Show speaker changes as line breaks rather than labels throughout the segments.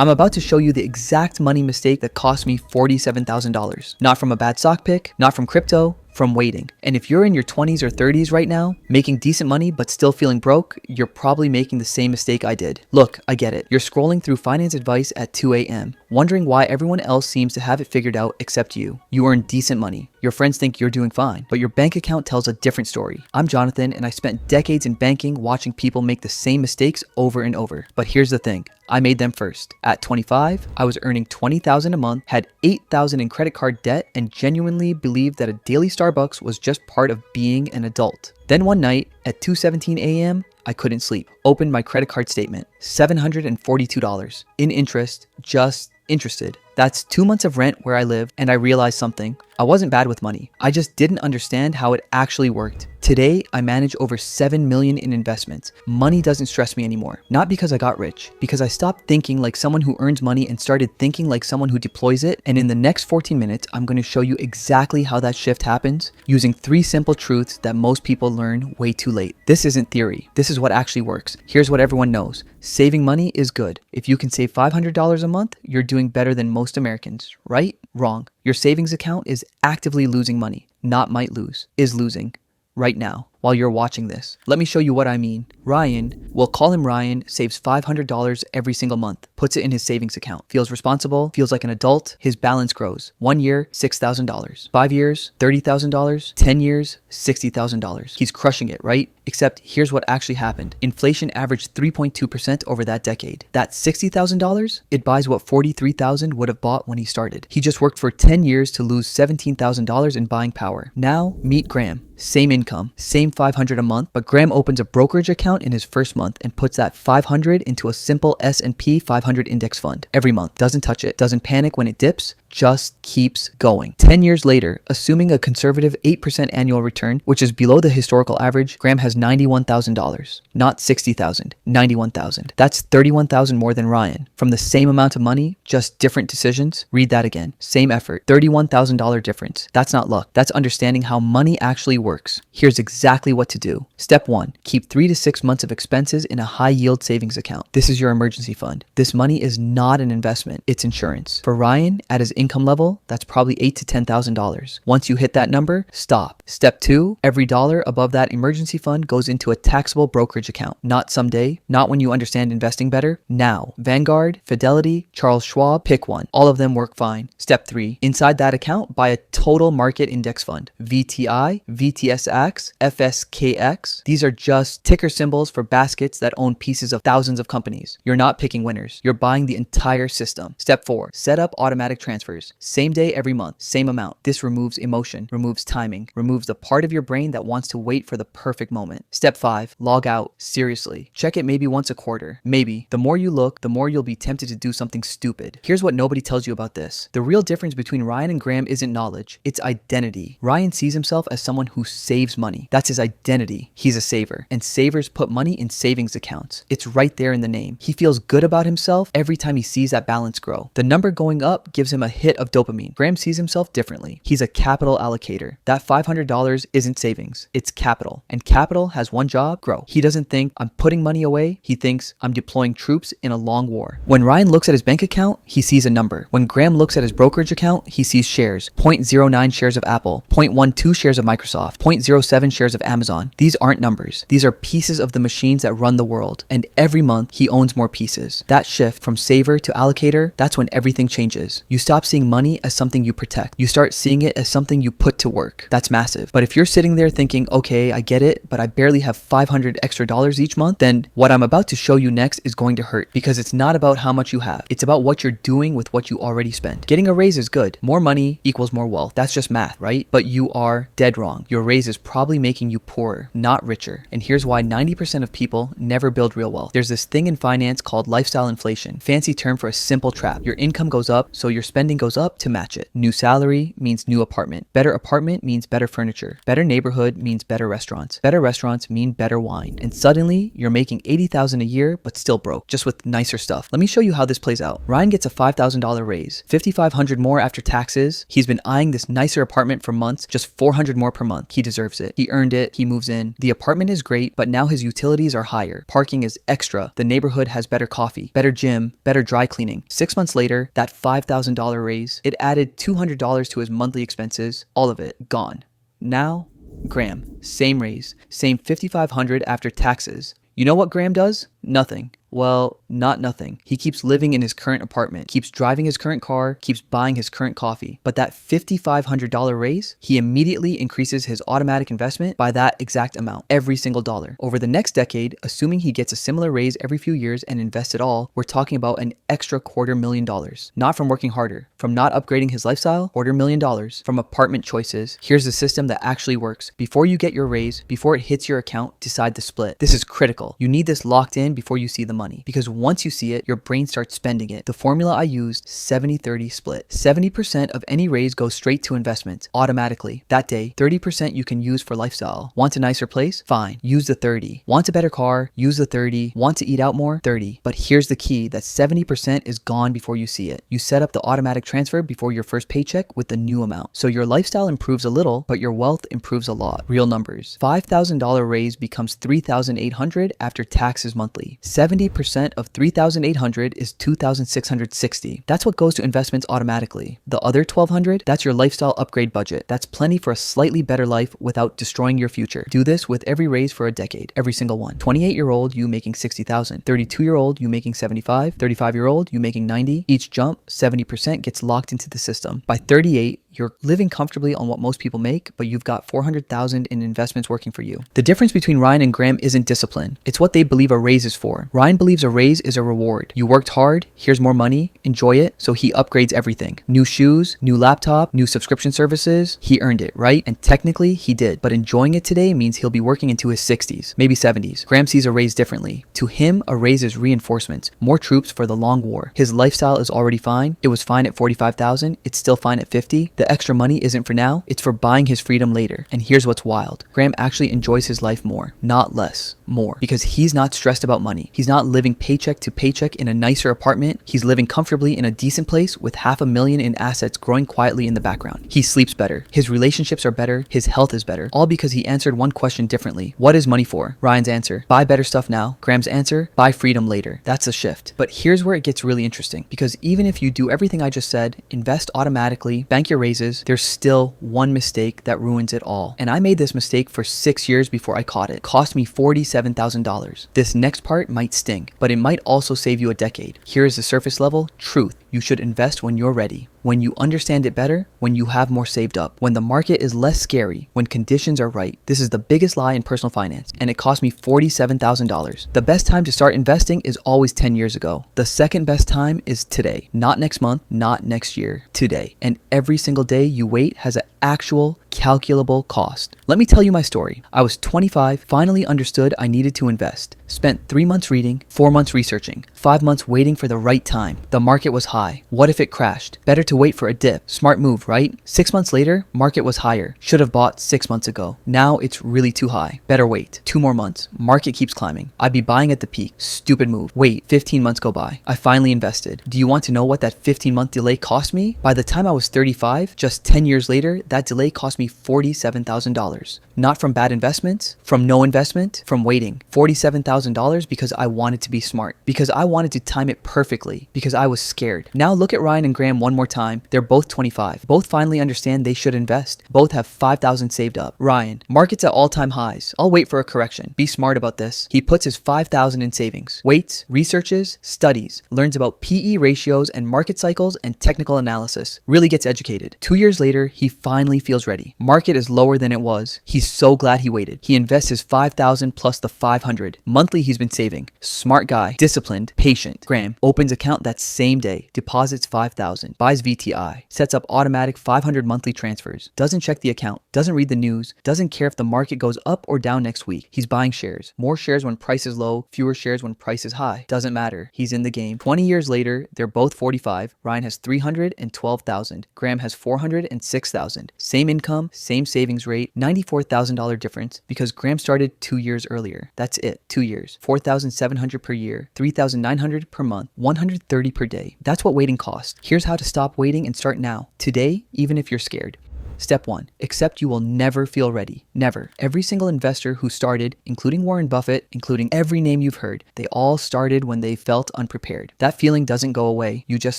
I'm about to show you the exact money mistake that cost me $47,000. Not from a bad stock pick, not from crypto, from waiting. And if you're in your 20s or 30s right now, making decent money but still feeling broke, you're probably making the same mistake I did. Look, I get it. You're scrolling through finance advice at 2 a.m., wondering why everyone else seems to have it figured out except you. You earn decent money. Your friends think you're doing fine, but your bank account tells a different story. I'm Jonathan, and I spent decades in banking watching people make the same mistakes over and over. But here's the thing. I made them first. At 25, I was earning $20,000 a month, had $8,000 in credit card debt, and genuinely believed that a daily Starbucks was just part of being an adult. Then one night at 2:17 a.m., I couldn't sleep. Opened my credit card statement. $742. In interest, just interested. That's 2 months of rent where I live, and I realized something. I wasn't bad with money. I just didn't understand how it actually worked. Today, I manage over $7 million in investments. Money doesn't stress me anymore. Not because I got rich, because I stopped thinking like someone who earns money and started thinking like someone who deploys it. And in the next 14 minutes, I'm going to show you exactly how that shift happens using 3 simple truths that most people learn way too late. This isn't theory. This is what actually works. Here's what everyone knows. Saving money is good. If you can save $500 a month, you're doing better than most Americans, right? Wrong. Your savings account is actively losing money, not might lose, is losing right now while you're watching this. Let me show you what I mean. Ryan, we'll call him Ryan, saves $500 every single month, puts it in his savings account, feels responsible, feels like an adult, his balance grows. 1 year, $6,000. 5 years, $30,000. 10 years, $60,000. He's crushing it, right? Except here's what actually happened. Inflation averaged 3.2% over that decade. That $60,000, it buys what $43,000 would have bought when he started. He just worked for 10 years to lose $17,000 in buying power. Now, meet Graham. Same income, same $500 a month, but Graham opens a brokerage account in his first month and puts that $500 into a simple S&P 500 index fund every month. Doesn't touch it, doesn't panic when it dips, just keeps going. 10 years later, assuming a conservative 8% annual return, which is below the historical average, Graham has $91,000. Not $60,000, $91,000. That's $31,000 more than Ryan. From the same amount of money, just different decisions. Read that again. Same effort, $31,000 difference. That's not luck. That's understanding how money actually works. Here's exactly what to do. Step 1, keep 3 to 6 months of expenses in a high yield savings account. This is your emergency fund. This money is not an investment, it's insurance. For Ryan, at his income level, that's probably $8,000 to $10,000. Once you hit that number, stop. Step 2, every dollar above that emergency fund goes into a taxable brokerage account. Not someday, not when you understand investing better, now. Vanguard, Fidelity, Charles Schwab, pick one. All of them work fine. Step 3, inside that account, buy a total market index fund. VTI, VTSX, FSKX. These are just ticker symbols for baskets that own pieces of thousands of companies. You're not picking winners. You're buying the entire system. Step 4, set up automatic transfers. Same day every month, same amount. This removes emotion, removes timing, removes the part of your brain that wants to wait for the perfect moment. Step 5, log out. Seriously. Check it maybe once a quarter. Maybe. The more you look, the more you'll be tempted to do something stupid. Here's what nobody tells you about this. The real difference between Ryan and Graham isn't knowledge, it's identity. Ryan sees himself as someone who saves money. That's his identity. He's a saver. And savers put money in savings accounts. It's right there in the name. He feels good about himself every time he sees that balance grow. The number going up gives him a hit of dopamine. Graham sees himself differently. He's a capital allocator. That $500 isn't savings, it's capital. And capital has one job, grow. He doesn't think I'm putting money away. He thinks I'm deploying troops in a long war. When Ryan looks at his bank account, he sees a number. When Graham looks at his brokerage account, he sees shares. 0.09 shares of Apple, 0.12 shares of Microsoft, 0.07 shares of Amazon. These aren't numbers. These are pieces of the machines that run the world. And every month, he owns more pieces. That shift from saver to allocator, that's when everything changes. You stop seeing money as something you protect. You start seeing it as something you put to work. That's massive. But if you're sitting there thinking, okay, I get it, but I barely have $500 extra each month, then what I'm about to show you next is going to hurt, because it's not about how much you have. It's about what you're doing with what you already spent. Getting a raise is good. More money equals more wealth. That's just math, right? But you are dead wrong. Your raise is probably making you poorer, not richer. And here's why 90% of people never build real wealth. There's this thing in finance called lifestyle inflation, fancy term for a simple trap. Your income goes up, so your spending goes up to match it. New salary means new apartment. Better apartment means better furniture. Better neighborhood means better restaurants. Better restaurants mean better wine. And suddenly, you're making $80,000 a year, but still broke, just with nicer stuff. Let me show you how this plays out. Ryan gets a $5,000 raise, $5,500 more after taxes. He's been eyeing this nicer apartment for months, just $400 more per month. He deserves it. He earned it. He moves in. The apartment is great, but now his utilities are higher. Parking is extra. The neighborhood has better coffee, better gym, better dry cleaning. 6 months later, that $5,000 raise, it added $200 to his monthly expenses. All of it gone. Now, Graham, same raise, same $5,500 after taxes. You know what Graham does? Nothing. Well, not nothing. He keeps living in his current apartment, keeps driving his current car, keeps buying his current coffee. But that $5,500 raise, he immediately increases his automatic investment by that exact amount, every single dollar. Over the next decade, assuming he gets a similar raise every few years and invests it all, we're talking about an extra $250,000. Not from working harder, from not upgrading his lifestyle, $250,000, from apartment choices. Here's the system that actually works. Before you get your raise, before it hits your account, decide to split. This is critical. You need this locked in before you see the money, because once you see it, your brain starts spending it. The formula I used, 70-30 split. 70% of any raise goes straight to investments automatically. That day, 30% you can use for lifestyle. Want a nicer place? Fine, use the 30. Want a better car? Use the 30. Want to eat out more? 30. But here's the key, that 70% is gone before you see it. You set up the automatic transfer before your first paycheck with the new amount. So your lifestyle improves a little, but your wealth improves a lot. Real numbers. $5,000 raise becomes $3,800 after taxes monthly. 70% of $3,800 is $2,660. That's what goes to investments automatically. The other $1,200, that's your lifestyle upgrade budget. That's plenty for a slightly better life without destroying your future. Do this with every raise for a decade, every single one. 28-year-old you making $60,000, 32-year-old you making $75,000, 35-year-old you making $90,000. Each jump, 70% gets locked into the system. By 38, you're living comfortably on what most people make, but you've got $400,000 in investments working for you. The difference between Ryan and Graham isn't discipline. It's what they believe a raise is for. Ryan believes a raise is a reward. You worked hard, here's more money, enjoy it, so he upgrades everything. New shoes, new laptop, new subscription services. He earned it, right? And technically, he did. But enjoying it today means he'll be working into his 60s, maybe 70s. Graham sees a raise differently. To him, a raise is reinforcements, more troops for the long war. His lifestyle is already fine. It was fine at $45,000. It's still fine at $50,000. The extra money isn't for now, it's for buying his freedom later. And here's what's wild. Graham actually enjoys his life more, not less, more. Because he's not stressed about money. He's not living paycheck to paycheck in a nicer apartment. He's living comfortably in a decent place with $500,000 in assets growing quietly in the background. He sleeps better. His relationships are better. His health is better. All because he answered one question differently. What is money for? Ryan's answer, buy better stuff now. Graham's answer, buy freedom later. That's a shift. But here's where it gets really interesting. Because even if you do everything I just said, invest automatically, bank your raises, there's still one mistake that ruins it all. And I made this mistake for 6 years before I caught it. Cost me $47,000. This next part might sting, but it might also save you a decade. Here is the surface level truth. You should invest when you're ready, when you understand it better, when you have more saved up, when the market is less scary, when conditions are right. This is the biggest lie in personal finance, and it cost me $47,000. The best time to start investing is always 10 years ago. The second best time is today, not next month, not next year, today. And every single day you wait has an actual calculable cost. Let me tell you my story. I was 25, finally understood I needed to invest. Spent 3 months reading, 4 months researching, 5 months waiting for the right time. The market was high. What if it crashed? Better to wait for a dip. Smart move, right? 6 months later, market was higher. Should have bought 6 months ago. Now it's really too high. Better wait. 2 more months. Market keeps climbing. I'd be buying at the peak. Stupid move. Wait, 15 months go by. I finally invested. Do you want to know what that 15-month delay cost me? By the time I was 35, just 10 years later, that delay cost me $47,000. Not from bad investments, from no investment, from waiting. $47,000 because I wanted to be smart, because I wanted to time it perfectly, because I was scared. Now look at Ryan and Graham one more time. They're both 25. Both finally understand they should invest. Both have $5,000 saved up. Ryan, market's at all-time highs. I'll wait for a correction. Be smart about this. He puts his $5,000 in savings. Waits, researches, studies, learns about PE ratios and market cycles and technical analysis. Really gets educated. 2 years later, he finally feels ready. Market is lower than it was. He's so glad he waited. He invests his $5,000 plus the $500. Monthly he's been saving. Smart guy, disciplined, patient. Graham opens account that same day. deposits $5,000, buys VTI, sets up automatic 500 monthly transfers, doesn't check the account, doesn't read the news, doesn't care if the market goes up or down next week. He's buying shares. More shares when price is low, fewer shares when price is high. Doesn't matter. He's in the game. 20 years later, they're both 45. Ryan has $312,000. Graham has $406,000. Same income, same savings rate, $94,000 difference because Graham started 2 years earlier. That's it. 2 years. $4,700 per year, $3,900 per month, $130 per day. That's what waiting costs. Here's how to stop waiting and start now. Today, even if you're scared. Step 1. Accept you will never feel ready. Never. Every single investor who started, including Warren Buffett, including every name you've heard, they all started when they felt unprepared. That feeling doesn't go away. You just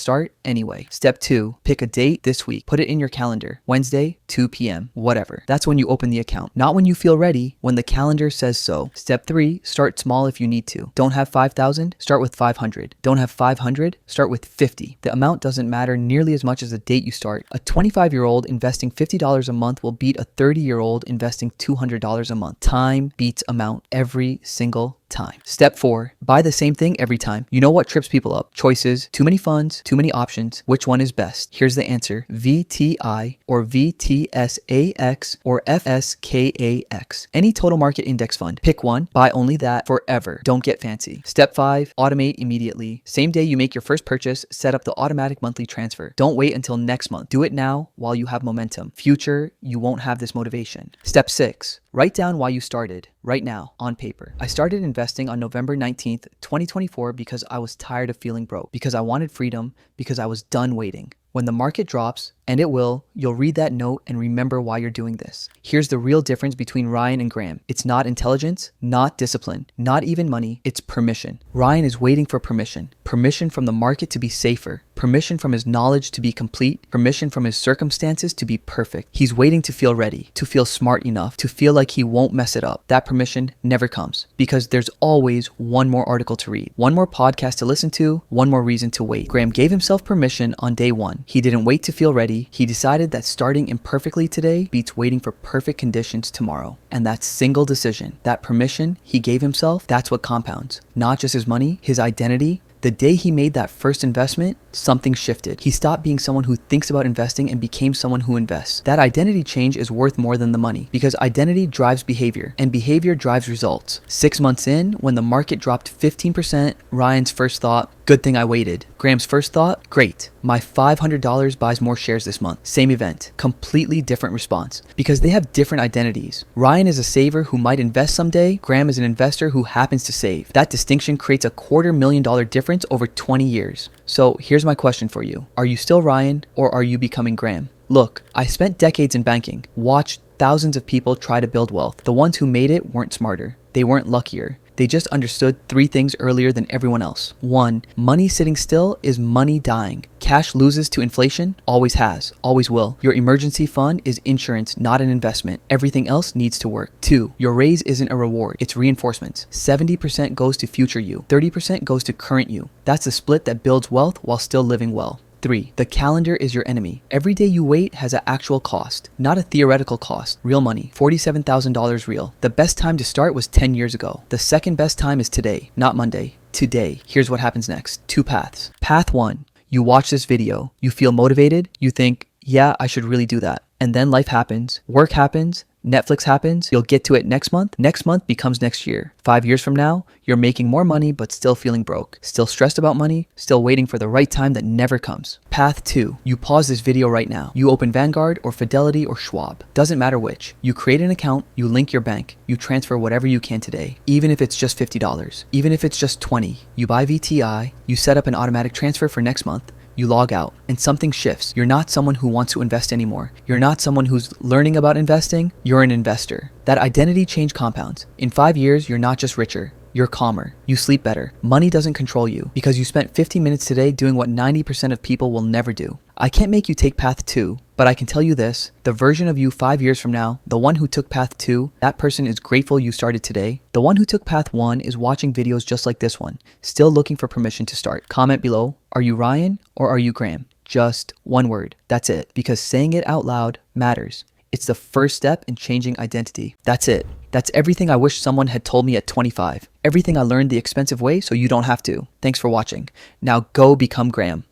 start anyway. Step 2. Pick a date this week. Put it in your calendar. Wednesday, 2 p.m. Whatever. That's when you open the account. Not when you feel ready, when the calendar says so. Step 3. Start small if you need to. Don't have 5,000? Start with 500. Don't have 500? Start with 50. The amount doesn't matter nearly as much as the date you start. A 25-year-old investing $50 a month will beat a 30-year-old investing $200 a month. Time beats amount every single time. Step 4. Buy the same thing every time. You know what trips people up? Choices, too many funds, too many options. Which one is best? Here's the answer. VTI or VTSAX or FSKAX. Any total market index fund. Pick one. Buy only that forever. Don't get fancy. Step 5. Automate immediately. Same day you make your first purchase, set up the automatic monthly transfer. Don't wait until next month. Do it now while you have momentum. Future, you won't have this motivation. Step 6. Write down why you started right now on paper. I started investing on November 19th, 2024 because I was tired of feeling broke, because I wanted freedom, because I was done waiting. When the market drops, and it will, you'll read that note and remember why you're doing this. Here's the real difference between Ryan and Graham. It's not intelligence, not discipline, not even money, it's permission. Ryan is waiting for permission. Permission from the market to be safer. Permission from his knowledge to be complete. Permission from his circumstances to be perfect. He's waiting to feel ready, to feel smart enough, to feel like he won't mess it up. That permission never comes because there's always one more article to read, one more podcast to listen to, one more reason to wait. Graham gave himself permission on day 1. He didn't wait to feel ready. He decided that starting imperfectly today beats waiting for perfect conditions tomorrow. And that single decision, that permission he gave himself, that's what compounds. Not just his money, his identity. The day he made that first investment, something shifted. He stopped being someone who thinks about investing and became someone who invests. That identity change is worth more than the money because identity drives behavior and behavior drives results. 6 months in, when the market dropped 15%, Ryan's first thought, good thing I waited. Graham's first thought, great. My $500 buys more shares this month. Same event, completely different response because they have different identities. Ryan is a saver who might invest someday. Graham is an investor who happens to save. That distinction creates a $250,000 difference over 20 years. So here's my question for you. Are you still Ryan or are you becoming Graham? Look, I spent decades in banking, watched thousands of people try to build wealth. The ones who made it weren't smarter. They weren't luckier. They just understood 3 things earlier than everyone else. 1, money sitting still is money dying. Cash loses to inflation, always has, always will. Your emergency fund is insurance, not an investment. Everything else needs to work. 2, your raise isn't a reward, it's reinforcements. 70% goes to future you, 30% goes to current you. That's the split that builds wealth while still living well. 3, the calendar is your enemy. Every day you wait has an actual cost, not a theoretical cost. Real money, $47,000 real. The best time to start was 10 years ago. The second best time is today, not Monday. Today. Here's what happens next. 2 paths. Path 1, you watch this video, you feel motivated, you think, yeah, I should really do that. And then life happens, work happens, Netflix happens, you'll get to it next month. Next month becomes next year. 5 years from now, you're making more money but still feeling broke. Still stressed about money, still waiting for the right time that never comes. Path 2, you pause this video right now. You open Vanguard or Fidelity or Schwab. Doesn't matter which. You create an account, you link your bank, you transfer whatever you can today. Even if it's just $50, even if it's just $20. You buy VTI, you set up an automatic transfer for next month. You log out and something shifts. You're not someone who wants to invest anymore. You're not someone who's learning about investing. You're an investor. That identity change compounds. In 5 years, you're not just richer. You're calmer. You sleep better. Money doesn't control you because you spent 15 minutes today doing what 90% of people will never do. I can't make you take path 2, but I can tell you this. The version of you 5 years from now, the one who took path 2, that person is grateful you started today. The one who took path 1 is watching videos just like this one, still looking for permission to start. Comment below, are you Ryan or are you Graham? Just one word. That's it. Because saying it out loud matters. It's the first step in changing identity. That's it. That's everything I wish someone had told me at 25. Everything I learned the expensive way so you don't have to. Thanks for watching. Now go become Graham.